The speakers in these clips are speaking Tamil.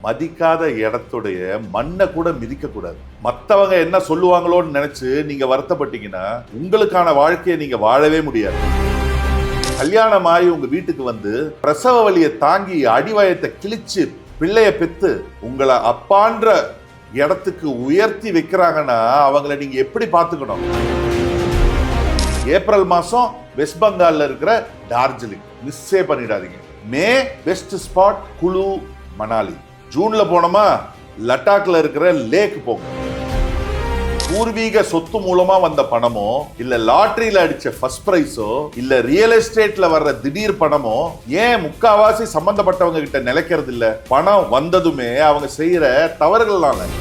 மதிக்காத இடத்துடைய மண்ணை கூட மிதிக்க கூடாது. மத்தவங்க என்ன சொல்லுவாங்களோன்னு நினைச்சு நீங்க வருத்தப்பட்டீங்கன்னா உங்களுக்கான வாழ்க்கையை நீங்க வாழவே முடியாது. கல்யாணமாயி உங்க வீட்டுக்கு வந்து பிரசவ வலியை தாங்கி அடிவயத்தை கிழிச்சு பிள்ளைய பெத்து உங்களை அப்பான்ற இடத்துக்கு உயர்த்தி வைக்கிறாங்கன்னா அவங்கள நீங்க எப்படி பார்த்துக்கணும்? ஏப்ரல் மாசம் வெஸ்ட் பெங்கால்ல இருக்கிற டார்ஜிலிங் மிஸ்ஸே பண்ணிடாதீங்க. மே பெஸ்ட் ஸ்பாட் குலு மணாலி. ஜூன்ல போனோமா லடாக்ல இருக்கிற லேக் போங்க. பூர்வீக சொத்து மூலமா வந்த பணமோ இல்ல லாட்டரியில அடிச்ச ஃபர்ஸ்ட் பிரைஸோ இல்ல ரியல் எஸ்டேட்ல வர்ற திடீர் பணமோ ஏன் முக்காவாசி சம்பந்தப்பட்டவங்க கிட்ட நிலைக்கிறது இல்ல? பணம் வந்ததுமே அவங்க செய்யற தவறுகள்னால.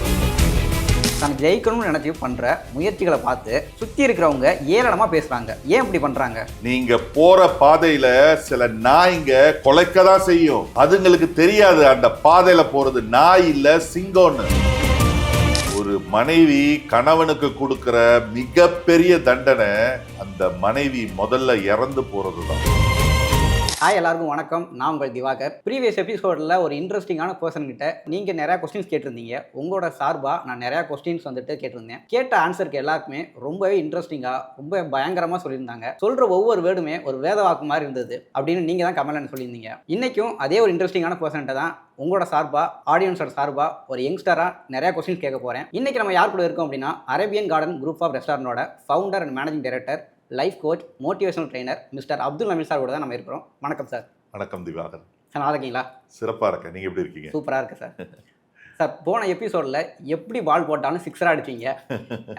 நம்ம ஜெயிக்கணும்னு நினைச்சு பண்ற முயற்சிகளை பார்த்து சுத்தி இருக்கிறவங்க ஏளனமா பேசுறாங்க. ஏன் இப்படி பண்றாங்க? நீங்க போற பாதையில சில நாய்ங்க கொலைக்கதான் செய்யும். அதுங்களுக்கு தெரியாது அந்த பாதையில போறது நாய் இல்ல சிங்கம்னு. ஒரு மனைவி கணவனுக்கு கொடுக்கிற மிகப்பெரிய தண்டனை அந்த மனைவி முதல்ல இறந்து போறதுதான். ஹாய், எல்லாருக்கும் வணக்கம். நான் உங்கள் திவாகர். ப்ரீவியஸ் எபிசோடில் ஒரு இன்ட்ரெஸ்டிங்கான பர்சன் கிட்ட நீங்கள் நிறையா கொஸ்டின்ஸ் கேட்டிருந்தீங்க. உங்களோட சார்பாக நான் நிறையா கொஸ்டின்ஸ் கேட்டிருந்தேன். கேட்ட ஆன்சருக்கு எல்லாருக்குமே ரொம்பவே இன்ட்ரெஸ்டிங்காக ரொம்ப பயங்கரமாக சொல்லியிருந்தாங்க. சொல்கிற ஒவ்வொரு வேர்டுமே ஒரு வேத வாக்கு மாதிரி இருந்தது அப்படின்னு நீங்கள் தான் கமெண்ட்ல சொல்லியிருந்தீங்க. இன்றைக்கும் அதே ஒரு இன்ட்ரெஸ்டிங்கான பர்சன்கிட்ட தான் உங்களோட சார்பாக, ஆடியன்ஸோட சார்பாக ஒரு யங்ஸ்டராக நிறையா கொஸ்டின்ஸ் கேட்க போகிறேன். இன்றைக்கி நம்ம யார் கூட இருக்கோம் அப்படின்னா, அரேபியன் கார்டன் குரூப் ஆஃப் ரெஸ்டாரண்டோட founder and managing director, life coach, motivational trainer mister Abdul Namir sir கூட தான் நம்ம இருக்கிறோம். வணக்கம் சார். வணக்கம் திவாகர். சார், நல்லா இருக்கீங்களா? சிறப்பாக இருக்கேன். நீங்கள் எப்படி இருக்கீங்க? சூப்பராக இருக்கு சார். சார், போன எபிசோடில் எப்படி பால் போட்டாலும் சிக்ஸராக அடிச்சிங்க.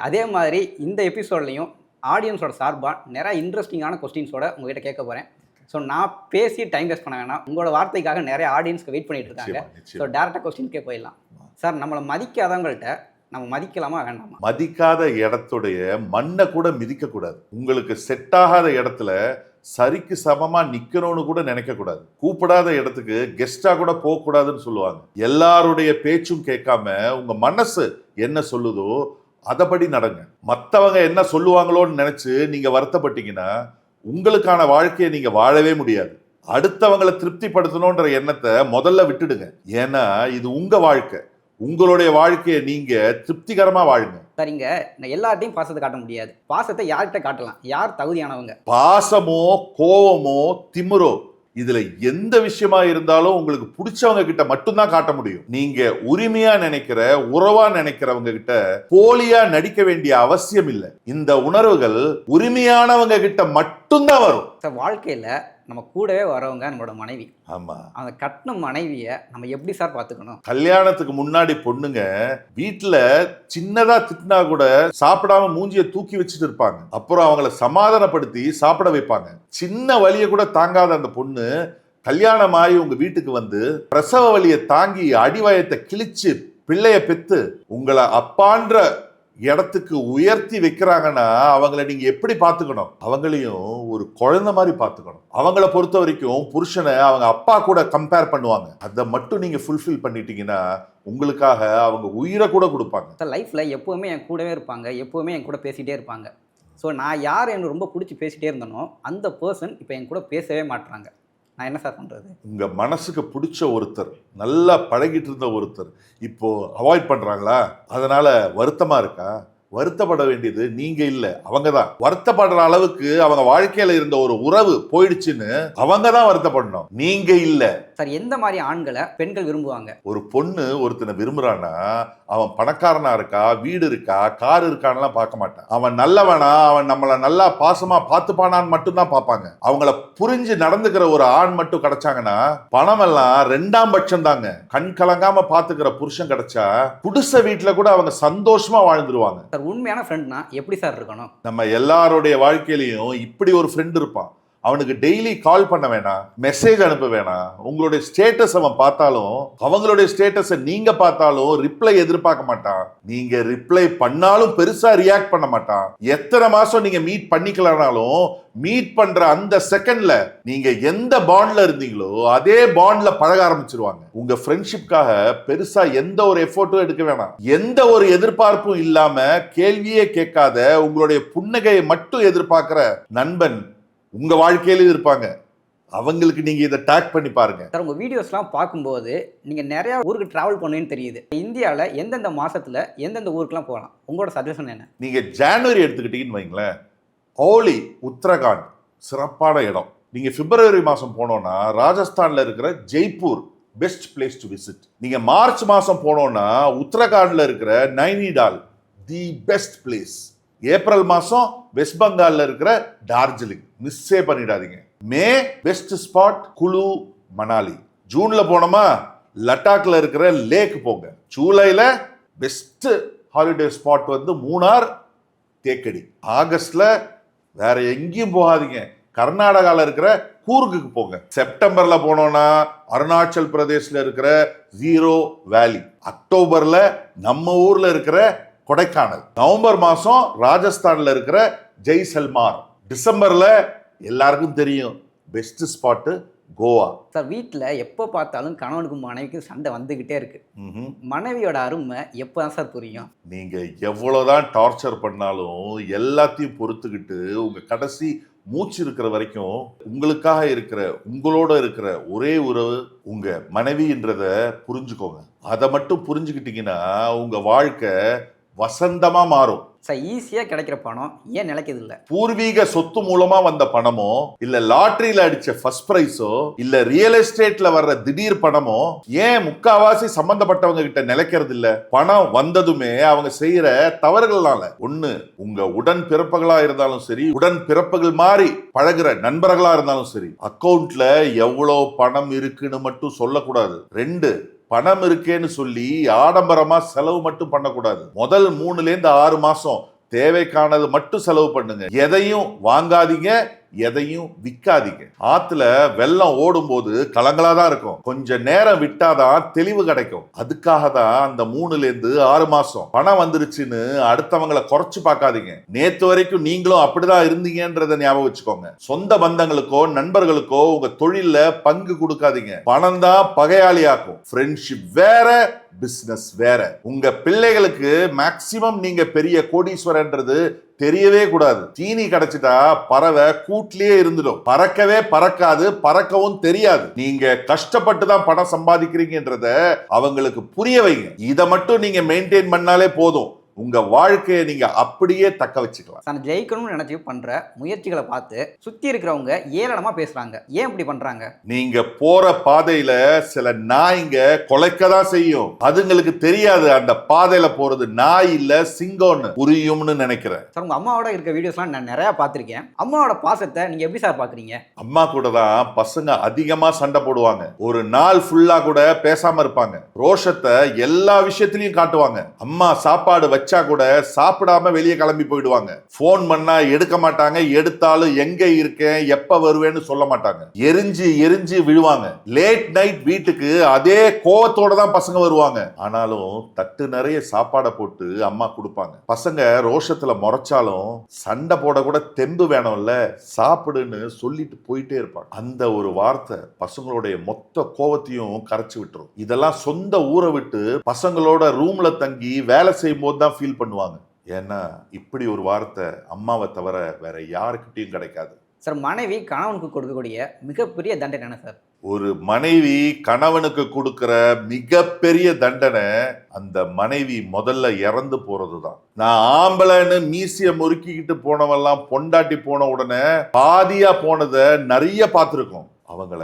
அதே மாதிரி இந்த எபிசோட்லையும் ஆடியன்ஸோட சார்பாக நிறைய இன்ட்ரெஸ்டிங்கான கொஸ்டின்ஸோட உங்ககிட்ட கேட்க போகிறேன். ஸோ நான் பேசி டைம் வேஸ்ட் பண்ண வேணாம். உங்களோட வார்த்தைக்காக நிறைய ஆடியன்ஸ்க்கு வெயிட் பண்ணிட்டு இருக்காங்க. ஸோ டேரெக்டாக கொஸ்டின்கே போயிடலாம். சார், நம்மளை மதிக்காதவங்கள்ட்ட நம்ம மதிக்கலாமா வேண்டாமா? மதிக்காத இடத்துடைய மண்ணை கூட மிதிக்க கூடாது. உங்களுக்கு செட் ஆகாத இடத்துல சரிக்கு சமமா நிக்கணும்னு கூட நினைக்க கூடாது. கூப்பிடாத இடத்துக்கு கெஸ்டா கூட போக கூடாதுன்னு சொல்லுவாங்க. எல்லாருடைய பேச்சும் கேட்காம உங்க மனசு என்ன சொல்லுதோ அதபடி நடங்க. மத்தவங்க என்ன சொல்லுவாங்களோன்னு நினைச்சு நீங்க வருத்தப்பட்டீங்கன்னா உங்களுக்கான வாழ்க்கையை நீங்க வாழவே முடியாது. அடுத்தவங்களை திருப்திப்படுத்தணும்ன்ற எண்ணத்தை முதல்ல விட்டுடுங்க. ஏன்னா இது உங்க வாழ்க்கை. உங்களுடைய வாழ்க்கையை நீங்க திருப்திகரமா வாழுங்க. சரிங்க, எல்லார்ட்டையும் பாசத்தை காட்ட முடியாது. பாசத்தை யார்கிட்ட காட்டலாம்? யார் தகுதியானவங்க? பாசமோ கோவமோ திமிரோ இதுல எந்த விஷயமா இருந்தாலும் உங்களுக்கு பிடிச்சவங்க கிட்ட மட்டும்தான் காட்ட முடியும். நீங்க உரிமையா நினைக்கிற, உறவா நினைக்கிறவங்க கிட்ட போலியா நடிக்க வேண்டிய அவசியம் இல்லை. இந்த உணர்வுகள் உரிமையானவங்க கிட்ட மட்டும்தான் வரும். வாழ்க்கையில நம்ம கூடவே வரவங்க நம்மளோட மனைவி. ஆமா, அந்த கட்டின மனைவியை நம்ம எப்படி சார் பார்த்துக்கணும்? கல்யாணத்துக்கு முன்னாடி பொண்ணுங்க வீட்டுல சின்னதா திட்டினா கூட சாப்பிடாம மூஞ்சிய தூக்கி வச்சுட்டு இருப்பாங்க. அப்புறம் அவங்கள சமாதானப்படுத்தி சாப்பிட வைப்பாங்க. சின்ன வலிய கூட தாங்காத அந்த பொண்ணு கல்யாணமாயி உங்க வீட்டுக்கு வந்து பிரசவ வலியை தாங்கி அடிவயத்தை கிழிச்சு பிள்ளைய பெத்து உங்களை அப்பான்ற இடத்துக்கு உயர்த்தி வைக்கிறாங்கன்னா அவங்கள நீங்க எப்படி பார்த்துக்கணும்? அவங்களையும் ஒரு குழந்தை மாதிரி பார்த்துக்கணும். அவங்கள பொறுத்த வரைக்கும் புருஷனை அவங்க அப்பா கூட கம்பேர் பண்ணுவாங்க. அதை மட்டும் நீங்க ஃபுல்ஃபில் பண்ணிட்டீங்கன்னா உங்களுக்காக அவங்க உயிரை கூட கொடுப்பாங்க. லைஃப்ல எப்பவுமே என் கூடவே இருப்பாங்க, எப்பவுமே என் கூட பேசிட்டே இருப்பாங்க. ஸோ நான் யார் எனக்கு ரொம்ப பிடிச்சி பேசிட்டே இருந்தனோ அந்த பர்சன் இப்போ என் கூட பேசவே மாட்டாங்க. நான் என்ன சார் பண்றது? உங்க மனசுக்கு பிடிச்ச ஒருத்தர், நல்லா பழகிட்டு இருந்த ஒருத்தர் இப்போ அவாய்ட் பண்றாங்களா? அதனால வருத்தமா இருக்கா? வருத்தப்பட வேண்டியது நீங்க இல்ல, அவங்க தான். வருத்தப்படுற அளவுக்கு அவங்க வாழ்க்கையில இருந்த ஒரு உறவு போயிடுச்சுன்னு அவங்க தான் வருத்தப்படணும், நீங்க இல்ல. சார், எந்த மாதிரி ஆண்களை பெண்கள் விரும்புவாங்க? ஒரு பொண்ணு ஒருத்தனை விரும்புறான்னா அவன் பணக்காரனா இருக்கா, வீடு இருக்கா, கார் இருக்கான்லாம் பார்க்க மாட்டான். அவன் நல்லவனா, அவன் நம்மள நல்லா பாசமா பார்த்துப்பானான்னு மட்டும்தான் பார்ப்பாங்க. அவங்கள புரிஞ்சு நடந்துக்கிற ஒரு ஆண் மட்டும் கிடைச்சாங்கன்னா பணம் எல்லாம் ரெண்டாம் பட்சம் தாங்க. கண் கலங்காம பாத்துக்கிற புருஷன் கிடைச்சா புதுச வீட்டுல கூட அவங்க சந்தோஷமா வாழ்ந்துருவாங்க. உண்மையான ஃப்ரெண்ட்னா எப்படி சார் இருக்கணும்? நம்ம எல்லாருடைய வாழ்க்கையிலையும் இப்படி ஒரு ஃப்ரெண்ட் இருப்பான். அவனுக்கு டெய்லி கால் பண்ண வேணாம், மெசேஜ் அனுப்ப வேணாம். உங்களுடைய ஸ்டேட்டஸ் அவன் பார்த்தாலும், அவங்களுடைய ஸ்டேட்டஸை நீங்க பார்த்தாலும் ரிப்ளை எதிர்பார்க்க மாட்டான். நீங்க ரிப்ளை பண்ணாலும் பெருசா ரியாக்ட் பண்ண மாட்டான். எத்தனை மாசம் நீங்க மீட் பண்ணிக்கலனாலும் மீட் பண்ற அந்த செகண்ட்ல நீங்க எந்த பாண்ட்ல இருந்தீங்களோ அதே பாண்ட்ல பழக ஆரம்பிச்சிருவாங்க. உங்க ஃப்ரெண்ட்ஷிப்காக பெருசா எந்த ஒரு எஃபோர்ட்டும் எடுக்க வேணாம். எந்த ஒரு எதிர்பார்ப்பும் இல்லாம கேள்வியே கேட்காத உங்களுடைய புன்னகையை மட்டும் எதிர்பார்க்கிற நண்பன் உங்க வாழ்க்கையிலும் இருப்பாங்க. அவங்களுக்கு நீங்க இதை டேக் பண்ணி பாருங்க. சார் உங்கள் வீடியோஸ்லாம் பார்க்கும்போது நீங்கள் நிறையா ஊருக்கு ட்ராவல் பண்ணுவேன்னு தெரியுது. இந்தியாவில் எந்தெந்த மாதத்தில் எந்தெந்த ஊருக்குலாம் போகலாம், உங்களோட சஜஷன் என்ன? நீங்க ஜனவரி எடுத்துக்கிட்டீங்கன்னு வைங்களேன், ஓலி உத்தரகாண்ட் சிறப்பான இடம். நீங்க பிப்ரவரி மாசம் போனோம்னா ராஜஸ்தான்ல இருக்கிற Jaipur best place to visit. நீங்க மார்ச் மாசம் போனோம்னா உத்தரகாண்ட்ல இருக்கிற Nainital the best place. April மாசம் வெஸ்ட் பெங்கால்ல இருக்கிற டார்ஜிலிங் மிஸ்ஸே பண்ணிடாதீங்க. மே பெஸ்ட் ஸ்பாட் குலு மணாலி. ஜூன்ல போனோமா லடாக்ல இருக்கிற லேக் போங்க. ஜூலைல பெஸ்ட் ஹாலிடே ஸ்பாட் வந்து மூணார் தேக்கடி. ஆகஸ்ட்ல வேற எங்கேயும் போகாதீங்க, கர்நாடகால இருக்கிற கூர்குக்கு போங்க. செப்டம்பர்ல போனோம்னா அருணாச்சல் பிரதேஷ்ல இருக்கிற ஜீரோ வேலி. அக்டோபர்ல நம்ம ஊர்ல இருக்கிற கொடைக்கானல். நவம்பர் மாசம் ராஜஸ்தான்ல இருக்கிற ஜெய்சல்மார். டிசம்பர்ல எல்லாருக்கும் தெரியும் பெஸ்ட் ஸ்பாட் கோவா. சார் வீட்டில் எப்போ பார்த்தாலும் கணவனுக்கும் மனைவிக்கும் சண்டை வந்துக்கிட்டே இருக்கு. மனைவியோட அருமை எப்போ தான் சார் புரியும்? நீங்க எவ்வளவுதான் டார்ச்சர் பண்ணாலும் எல்லாத்தையும் பொறுத்துக்கிட்டு உங்க கடைசி மூச்சு இருக்கிற வரைக்கும் உங்களுக்காக இருக்கிற உங்களோட இருக்கிற ஒரே உறவு உங்க மனைவின்றத புரிஞ்சுக்கோங்க. அதை மட்டும் புரிஞ்சுக்கிட்டீங்கன்னா உங்க வாழ்க்கை வசந்தமா மாறும். சார் ஈஸியாக கிடைக்கிற பணம் ஏன் நிலைக்கிறது இல்லை? பூர்வீக சொத்து மூலமா வந்த பணமோ, இல்ல லாட்டரியில அடிச்ச ஃபர்ஸ்ட் பிரைஸோ, இல்ல ரியல் எஸ்டேட்ல வர்ற திடீர் பணமோ ஏன் முக்காவாசி சம்பந்தப்பட்டவங்க கிட்ட நிலைக்கிறது இல்ல? பணம் வந்ததுமே அவங்க செய்யற தவறுகள்னால. ஒண்ணு, உங்க உடன் பிறப்புகளா இருந்தாலும் சரி, உடன் பிறப்புகள் மாதிரி பழகுற நண்பர்களா இருந்தாலும் சரி, அக்கவுண்ட்ல எவ்வளவு பணம் இருக்குன்னு மட்டும் சொல்லக்கூடாது. ரெண்டு, பணம் இருக்கேன்னு சொல்லி ஆடம்பரமா செலவு மட்டும் பண்ணக்கூடாது. முதல் 3ல இருந்து 6 மாசம் தேவைக்கானது மட்டும் செலவு பண்ணுங்க. எதையும் வாங்காதீங்க, எதையும் விற்காதீங்க. ஆத்துல வெள்ளம் ஓடும் போது கலங்களா தான் இருக்கும், கொஞ்ச நேரம் விட்டாதான் தெளிவு கிடைக்கும். அதுக்காக தான் அந்த 3ல இருந்து 6 மாசம். பணம் வந்துருச்சுன்னு அடுத்தவங்களை குறைச்சு பார்க்காதீங்க. நேத்து வரைக்கும் நீங்களும் அப்படிதான் இருந்தீங்கன்றத ஞாபகம் வச்சுக்கோங்க. சொந்த பந்தங்களுக்கோ நண்பர்களுக்கோ உங்க தொழில்ல பங்கு கொடுக்காதீங்க. பணம் தான் பகையாளியாக்கும். ஃப்ரெண்ட்ஷிப் வேற, பிசினஸ் வேற. உங்க பிள்ளைகளுக்கு மேக்சிமம் நீங்க பெரிய கோடீஸ்வரன்றது தெரியவே கூடாது. தீனி கிடைச்சிட்டா பறவை கூட்டிலேயே இருந்துடும், பறக்கவே பறக்காது, பறக்கவும் தெரியாது. நீங்க கஷ்டப்பட்டு தான் பணம் சம்பாதிக்கிறீங்கன்றத அவங்களுக்கு புரிய வைங்க. இதை மட்டும் நீங்க மெயின்டைன் பண்ணாலே போதும், உங்க வாழ்க்கையை நீங்க அப்படியே தக்க வச்சுக்கலாம். நான் ஜெயிக்கணும்னு நினைச்சு பண்ற முயற்சிகளை பார்த்து சுத்தி இருக்கிறவங்க ஏளனமா பேசுறாங்க. ஏன் இப்படி பண்றாங்க? நீங்க போற பாதையில சில நாய்ங்க கொலைக்கதான் செய்யும். அதுங்களுக்கு தெரியாது அந்த பாதையில போறது நாய் இல்ல சிங்கம்னு. புரியும்னு நினைக்கிறேன். சார் உங்க அம்மாவோட இருக்க வீடியோஸ்லாம் நான் நிறைய பார்த்திருக்கேன். அம்மாவோட பாசத்தை நீங்க எப்படி சார் பாக்குறீங்க? அம்மா கூட தான் பசங்க அதிகமா சண்டை போடுவாங்க. ஒரு நாள் ஃபுல்லா கூட பேசாம இருப்பாங்க. ரோஷத்தை எல்லா விஷயத்திலையும் காட்டுவாங்க. அம்மா சாப்பாடு வச்சா கூட சாப்பிடாம வெளியே கிளம்பி போயிடுவாங்க. போன் பண்ணா எடுக்க மாட்டாங்க, எடுத்தாலும் எங்க இருக்கேன் எப்ப வருவேன்னு சொல்ல மாட்டாங்க. எரிஞ்சு எரிஞ்சு விழுவாங்க. லேட் நைட் வீட்டுக்கு அதே கோவத்தோட தான் பசங்க வருவாங்க. ஆனாலும் தட்டு நிறைய சாப்பாடை போட்டு அம்மா கொடுப்பாங்க. பசங்க ரோஷத்துல முறைச்சாலும் சண்டை போட கூட தெம்பு வேணும்ல, சாப்பிடுன்னு சொல்லிட்டு போயிட்டே இருப்பாங்க. அந்த ஒரு வார்த்தை பசங்களுடைய மொத்த கோவத்தையும் கரைச்சு விட்டுரும். இதெல்லாம் சொந்த ஊரை விட்டு பசங்களோட ரூம்ல தங்கி வேலை செய்யும் போது தான் ஃபீல் பண்ணுவாங்க. ஏன்னா இப்படி ஒரு வார்த்தை அம்மாவை தவிர வேற யாருக்கிட்டையும் கிடைக்காது. சார் மனைவி கணவனுக்கு கொடுக்கக்கூடிய மிகப்பெரிய தண்டனை என்ன சார்? ஒரு மனைவி கணவனுக்கு கொடுக்கிற மிகப்பெரிய தண்டனை அந்த மனைவி முதல்ல இறந்து போறதுதான். நான் ஆம்பளைன்னு மீசிய முறுக்கிக்கிட்டு போனவெல்லாம் பொண்டாட்டி போன உடனே பாதியா போனதை நிறைய பார்த்துருக்கோம். அவங்கள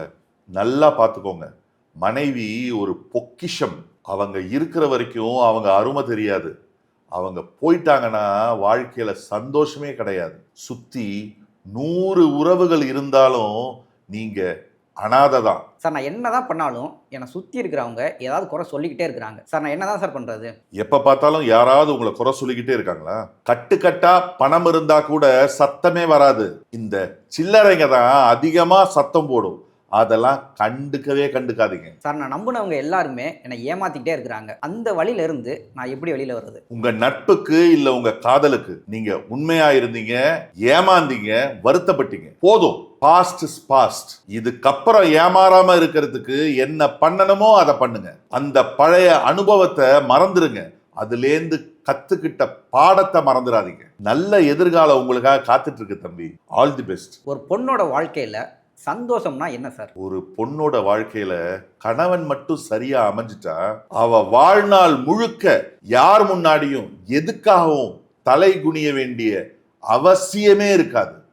நல்லா பார்த்துக்கோங்க. மனைவி ஒரு பொக்கிஷம். அவங்க இருக்கிற வரைக்கும் அவங்க அருமை தெரியாது. அவங்க போயிட்டாங்கன்னா வாழ்க்கையில சந்தோஷமே கிடையாது. சுத்தி 100 உறவுகள் இருந்தாலும் நீங்க அனாதை தான். சார் நான் என்னதான் பண்ணாலும் என்னை சுற்றி இருக்கிறவங்க ஏதாவது குறை சொல்லிக்கிட்டே இருக்கிறாங்க. சார் நான் என்னதான் சார் பண்ணுறது? எப்போ பார்த்தாலும் யாராவது உங்களை குறை சொல்லிக்கிட்டே இருக்காங்களா? கட்டுக்கட்டா பணம் இருந்தா கூட சத்தமே வராது. இந்த சில்லறைங்க தான் அதிகமாக சத்தம் போடும். அதெல்லாம் கண்டுக்காதீங்க சார். நான் நம்பினவங்க எல்லாருமே என்னை ஏமாத்திக்கிட்டே இருக்கிறாங்க. அந்த வழியில இருந்து நான் எப்படி வெளியில வர்றது? உங்க நட்புக்கு இல்ல உங்க காதலுக்கு நீங்க உண்மையா இருந்தீங்க, ஏமாந்தீங்க, வருத்தப்பட்டீங்க, போதும். Past is past. இதுக்கப்புறம் ஏமாறாம இருக்கிறதுக்கு என்ன பண்ணணுமோ அதை பண்ணுங்க. அந்த பழைய அனுபவத்தை மறந்துருங்க. அதுலேருந்து கத்துக்கிட்ட பாடத்தை மறந்துடாதீங்க. நல்ல எதிர்காலம் உங்களுக்காக காத்துட்டு இருக்கு தம்பி. All the best. ஒரு பொண்ணோட வாழ்க்கையில சந்தோஷம்னா என்ன சார்? ஒரு பொண்ணோட வாழ்க்கையில கணவன் மட்டும் சரியா அமைஞ்சிட்டா அவ வாழ்நாள் முழுக்க யார் முன்னாடியும் எதுக்காகவும் தலை குனிய வேண்டிய அவசியமே இருக்காது.